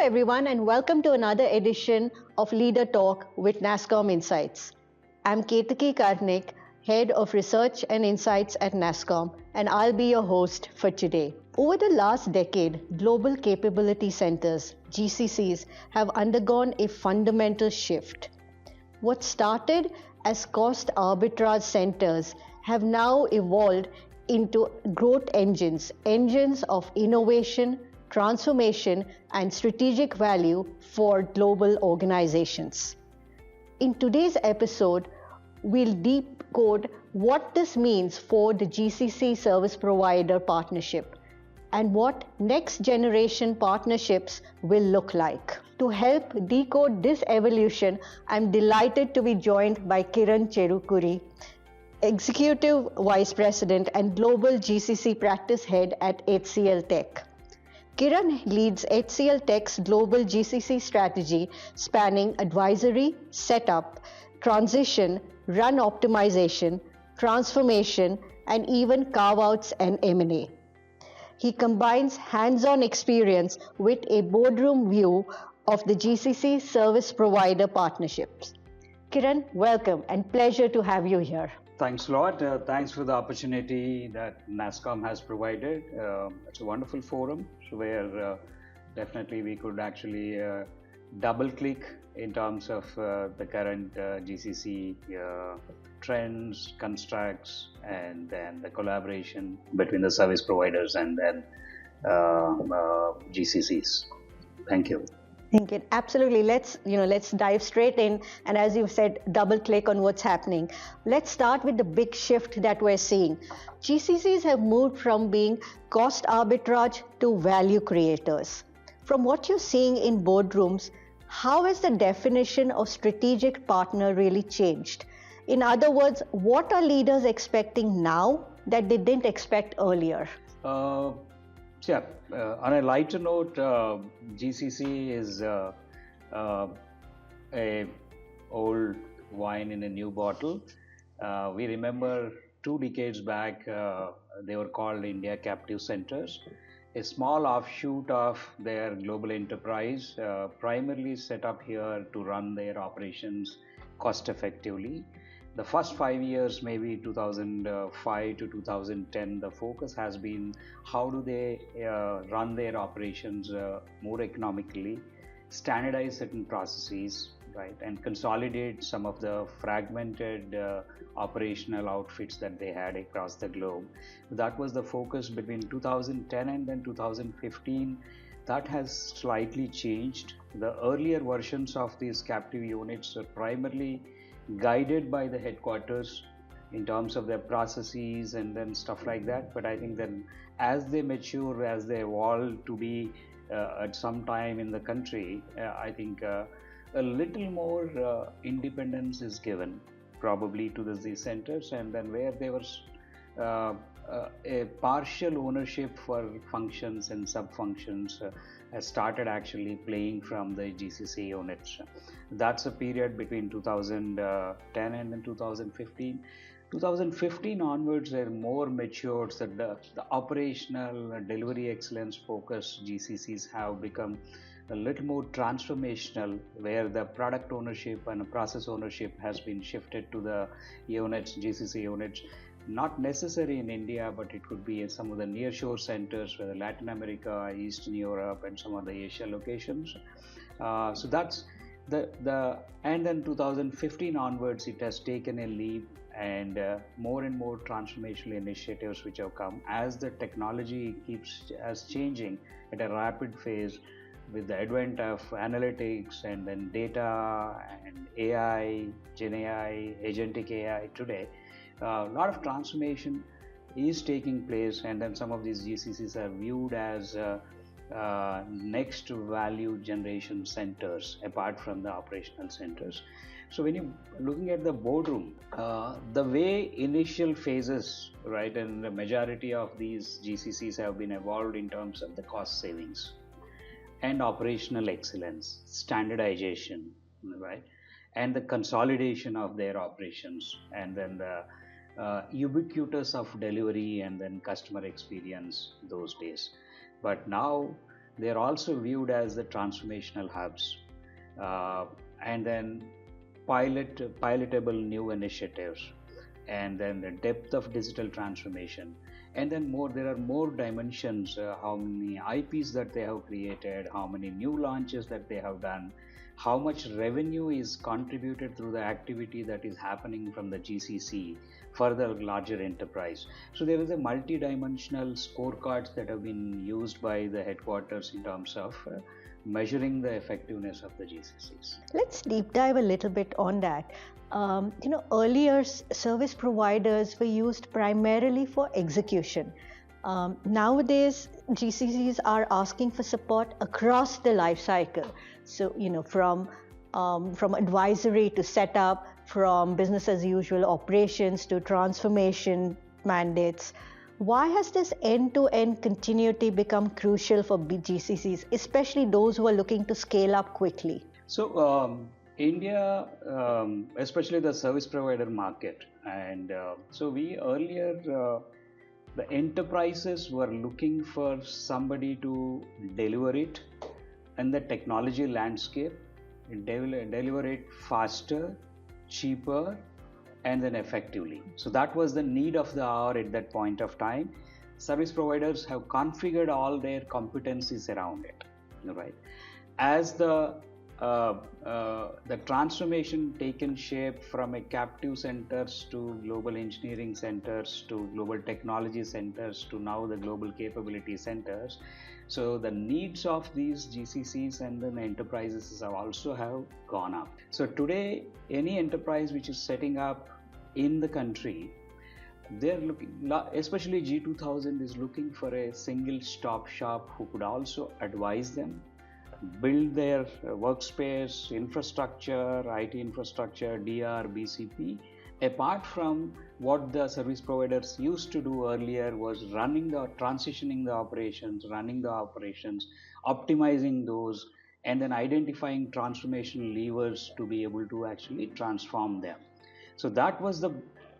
everyone, and welcome to another edition of LeaderTalk with Nasscom Insights. I'm Ketaki Karnik, Head of Research and Insights at Nasscom, and I'll be your host for today. Over the last decade, Global Capability Centers, GCCs, have undergone a fundamental shift. What started as cost arbitrage centers have now evolved into growth engines, engines of innovation, transformation, and strategic value for global organizations. In today's episode, we'll decode what this means for the GCC service provider partnership and what next generation partnerships will look like. To help decode this evolution, I'm delighted to be joined by Kiran Cherukuri, Executive Vice President and Global GCC Practice Head at HCLTech. Kiran leads HCLTech's global GCC strategy spanning advisory, setup, transition, run optimization, transformation, and even carve-outs and M&A. He combines hands-on experience with a boardroom view of the GCC service provider partnerships. Kiran, welcome and pleasure to have you here. Thanks a lot. Thanks for the opportunity that Nasscom has provided. It's a wonderful forum where definitely we could actually double click in terms of the current GCC trends, constructs, and then the collaboration between the service providers and then GCCs. Thank you. Thank you. Absolutely. Let's dive straight in. And as you've said, double click on what's happening. Let's start with the big shift that we're seeing. GCCs have moved from being cost arbitrage to value creators. From what you're seeing in boardrooms, how has the definition of strategic partner really changed? In other words, what are leaders expecting now that they didn't expect earlier? On a lighter note, GCC is a old wine in a new bottle. We remember 2 decades back, they were called India Captive Centers, a small offshoot of their global enterprise, primarily set up here to run their operations cost effectively. The first 5 years, maybe 2005 to 2010, the focus has been how do they run their operations more economically, standardize certain processes, right, and consolidate some of the fragmented operational outfits that they had across the globe. That was the focus between 2010 and then 2015. That has slightly changed. The earlier versions of these captive units are primarily guided by the headquarters in terms of their processes and then stuff like that. But I think then as they mature, as they evolve to be at some time in the country, I think a little more independence is given probably to these centers, and then where there was a partial ownership for functions and sub-functions has started actually playing from the GCC units. That's a period between 2010 and then 2015. 2015 onwards, they're more matured, so the operational delivery excellence focused GCCs have become a little more transformational, where the product ownership and process ownership has been shifted to the units, GCC units. Not necessary in India, but it could be in some of the nearshore centers, whether Latin America, Eastern Europe, and some of the Asia locations. So that's and then 2015 onwards, it has taken a leap, and more transformational initiatives which have come as the technology keeps changing at a rapid phase with the advent of analytics and then data and AI, Gen AI, agentic AI today. A lot of transformation is taking place, and then some of these GCCs are viewed as next value generation centers apart from the operational centers. So when you're looking at the boardroom, the way initial phases, right, and the majority of these GCCs have been evolved in terms of the cost savings and operational excellence, standardization, right, and the consolidation of their operations, and then the ubiquitous of delivery and then customer experience those days. But now they are also viewed as the transformational hubs, and then pilotable new initiatives, and then the depth of digital transformation, and then there are more dimensions, how many IPs that they have created, how many new launches that they have done, how much revenue is contributed through the activity that is happening from the GCC for the larger enterprise. So there is a multi-dimensional scorecards that have been used by the headquarters in terms of measuring the effectiveness of the GCCs. Let's deep dive a little bit on that. Earlier service providers were used primarily for execution. Nowadays, GCCs are asking for support across the life cycle. So, from advisory to setup, from business as usual operations to transformation mandates. Why has this end-to-end continuity become crucial for GCCs, especially those who are looking to scale up quickly? So, India, especially the service provider market, and so we earlier, the enterprises were looking for somebody to deliver it in the technology landscape, deliver it faster, cheaper, and then effectively. So that was the need of the hour at that point of time. Service providers have configured all their competencies around it, right? As the transformation taken shape from a captive centers to global engineering centers to global technology centers to now the global capability centers. So the needs of these GCCs and then enterprises have also have gone up. So today, any enterprise which is setting up in the country, they're looking, especially G2000 is looking for a single stop shop who could also advise them, build their workspace, infrastructure, IT infrastructure, DR, BCP. Apart from what the service providers used to do earlier was transitioning the operations, running the operations, optimizing those, and then identifying transformational levers to be able to actually transform them. So that was the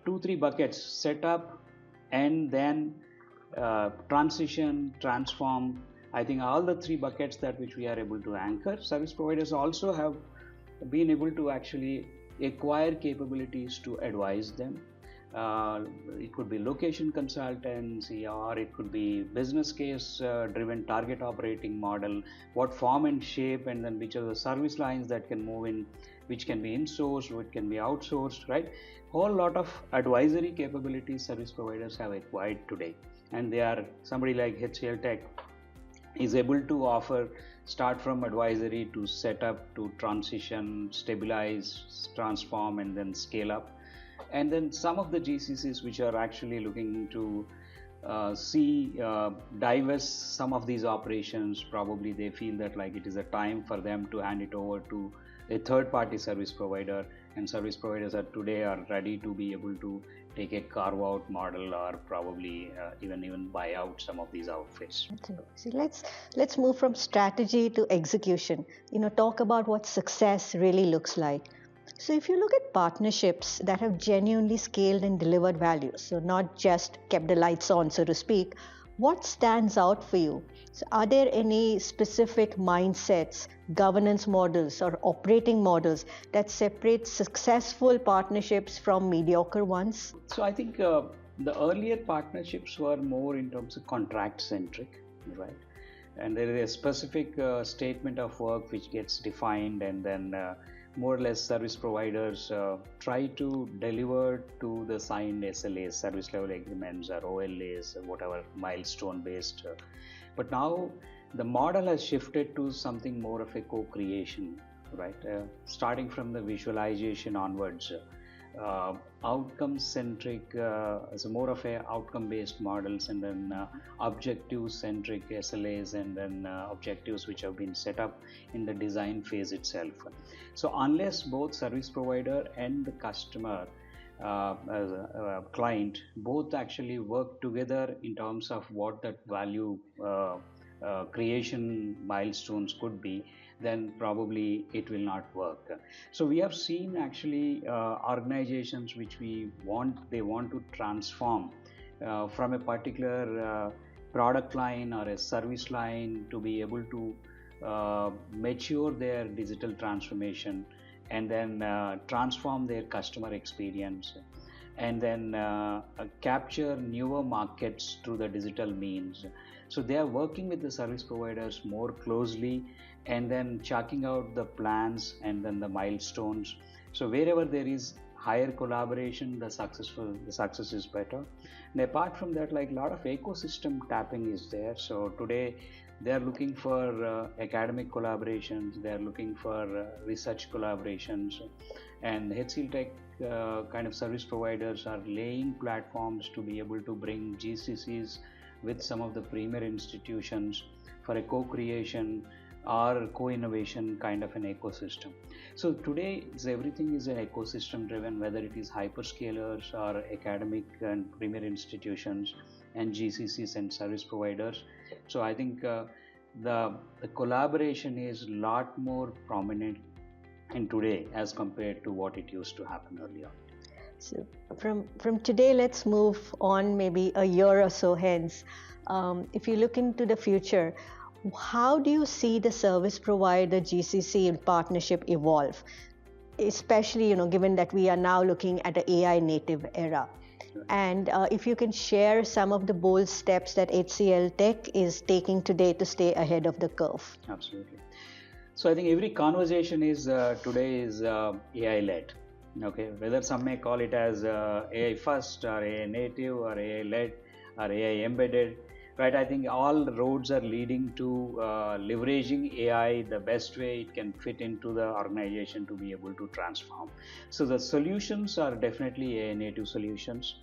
2-3 buckets: setup and then transition, transform. I think all the 3 buckets that which we are able to anchor. Service providers also have been able to actually acquire capabilities to advise them. It could be location consultancy, or it could be business case driven target operating model, what form and shape, and then which are the service lines that can move in, which can be insourced, which can be outsourced, right? Whole lot of advisory capabilities service providers have acquired today, and they are, somebody like HCLTech is able to offer, start from advisory to set up to transition, stabilize, transform, and then scale up. And then some of the GCCs which are actually looking to divest some of these operations, probably they feel that like it is a time for them to hand it over to a third-party service provider, and service providers are today are ready to be able to take a carve-out model or probably even buy out some of these outfits. See, let's move from strategy to execution. Talk about what success really looks like. So if you look at partnerships that have genuinely scaled and delivered value, so not just kept the lights on, so to speak, what stands out for you? So are there any specific mindsets, governance models, or operating models that separate successful partnerships from mediocre ones? So I think the earlier partnerships were more in terms of contract centric, right? And there is a specific statement of work which gets defined, and then more or less service providers try to deliver to the signed SLAs, service level agreements, or OLAs, or whatever milestone based. But now the model has shifted to something more of a co-creation, right? Starting from the visualization onwards. Outcome centric, so more of a outcome based models, and then objective centric SLAs, and then objectives which have been set up in the design phase itself. So unless both service provider and the customer as a client both actually work together in terms of what that value creation milestones could be, then probably it will not work. So we have seen actually organizations which they want to transform from a particular product line or a service line to be able to mature their digital transformation and then transform their customer experience and then capture newer markets through the digital means. So they are working with the service providers more closely and then chalking out the plans and then the milestones. So wherever there is higher collaboration, the success is better. And apart from that, like a lot of ecosystem tapping is there. So today they are looking for academic collaborations, they are looking for research collaborations, and HCLTech kind of service providers are laying platforms to be able to bring GCCs with some of the premier institutions for a co-creation or co-innovation kind of an ecosystem. So today everything is an ecosystem driven, whether it is hyperscalers or academic and premier institutions and GCCs and service providers. So I think the collaboration is a lot more prominent in today as compared to what it used to happen earlier. So from today, let's move on maybe a year or so hence. If you look into the future, how do you see the service provider GCC partnership evolve, especially given that we are now looking at an AI native era? And if you can share some of the bold steps that HCLTech is taking today to stay ahead of the curve. Absolutely. So I think every conversation is today is AI led. Okay, whether some may call it as AI first or AI native or AI led or AI embedded, right? I think all roads are leading to leveraging AI the best way it can fit into the organization to be able to transform. So the solutions are definitely AI native solutions,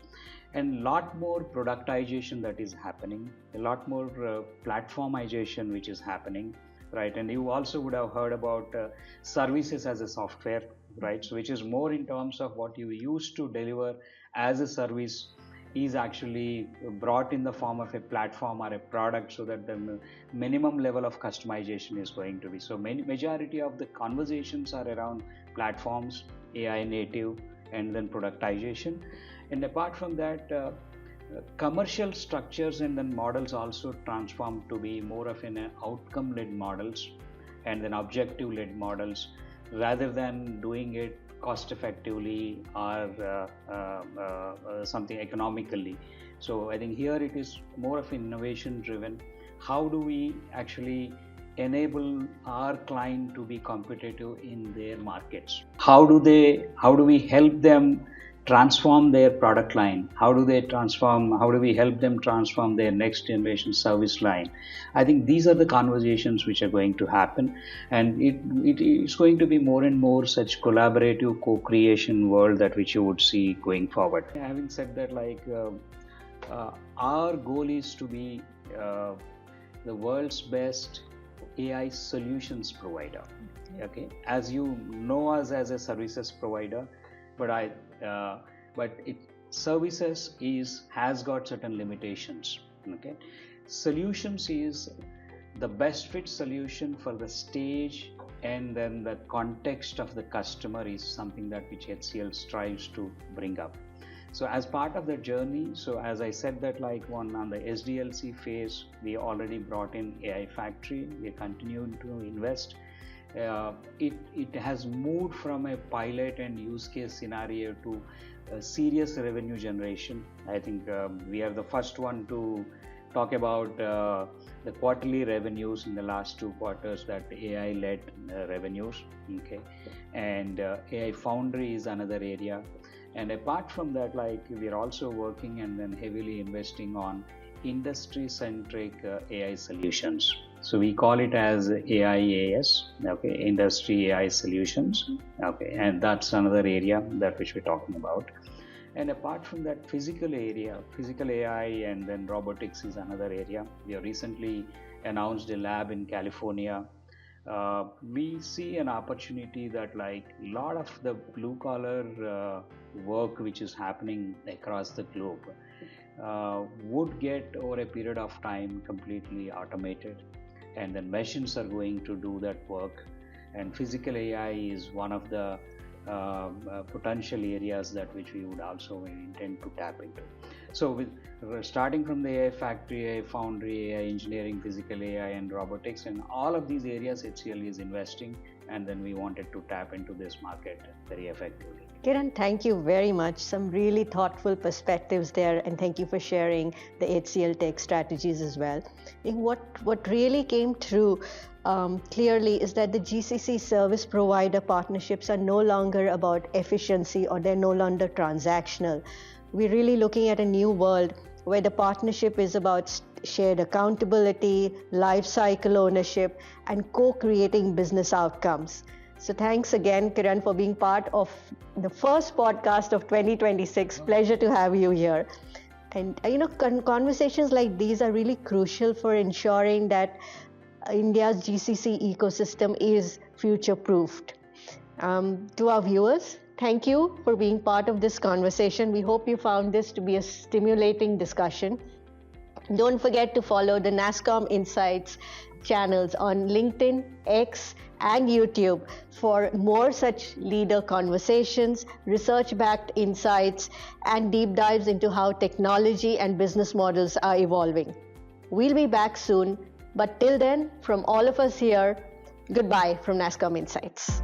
and lot more productization that is happening, a lot more platformization which is happening, right? And you also would have heard about services as a software, right? So which is more in terms of what you used to deliver as a service is actually brought in the form of a platform or a product, so that the minimum level of customization is going to be. So majority of the conversations are around platforms, AI native, and then productization. And apart from that, commercial structures and then models also transform to be more of an outcome led models and then objective led models, rather than doing it cost effectively or something economically. So I think here it is more of innovation driven. How do we actually enable our client to be competitive in their markets? How do we help them transform their product line? How do we help them transform their next generation service line? I think these are the conversations which are going to happen, and it is going to be more and more such collaborative co-creation world that which you would see going forward. Having said that, our goal is to be the world's best AI solutions provider. Okay, as you know us as a services provider, but services has got certain limitations. Okay, solutions is the best fit solution for the stage and then the context of the customer is something that which HCL strives to bring up. So as part of the journey, so as I said that on the SDLC phase, we already brought in AI Factory. We continue to invest. It has moved from a pilot and use case scenario to serious revenue generation. I think we are the first one to talk about the quarterly revenues in the last 2 quarters, that AI led revenues. Okay, and AI Foundry is another area. And apart from that, we are also working and then heavily investing on industry centric AI solutions. So we call it as AIAS, okay, Industry AI Solutions, okay, and that's another area that which we're talking about. And apart from that, physical AI and then robotics is another area. We have recently announced a lab in California. We see an opportunity that a lot of the blue collar work which is happening across the globe would get over a period of time completely automated, and then machines are going to do that work, and physical AI is one of the potential areas that which we would also intend to tap into. So starting from the AI factory, AI foundry, AI engineering, physical AI and robotics, and all of these areas HCL is investing, and then we wanted to tap into this market very effectively. Kiran, thank you very much. Some really thoughtful perspectives there, and thank you for sharing the HCLTech strategies as well. I think what really came through clearly is that the GCC service provider partnerships are no longer about efficiency, or they're no longer transactional. We're really looking at a new world where the partnership is about shared accountability, life cycle ownership, and co-creating business outcomes. So thanks again, Kiran, for being part of the first podcast of 2026. Pleasure to have you here. And conversations like these are really crucial for ensuring that India's GCC ecosystem is future-proofed. To our viewers, thank you for being part of this conversation. We hope you found this to be a stimulating discussion. Don't forget to follow the Nasscom Insights channels on LinkedIn, X, and YouTube for more such leader conversations, research-backed insights, and deep dives into how technology and business models are evolving. We'll be back soon, but till then, from all of us here, goodbye from Nasscom Insights.